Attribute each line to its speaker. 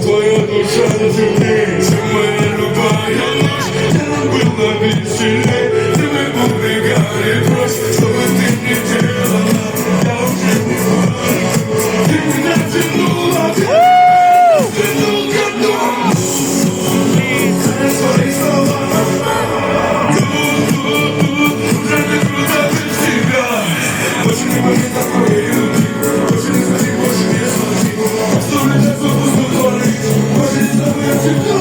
Speaker 1: Твоя душа на земле, це моя любая ночь. Тебе было веселее, тебе убегали прочь, чтобы ты не делала, я уже не знаю. Ты меня тянула, тянул ко дну. Свои слова уже не круто без тебя. Больше не будет такой любви, больше не смотри, больше не смотри. Оставлю тебя в пустоту. Может, с тобой я всегда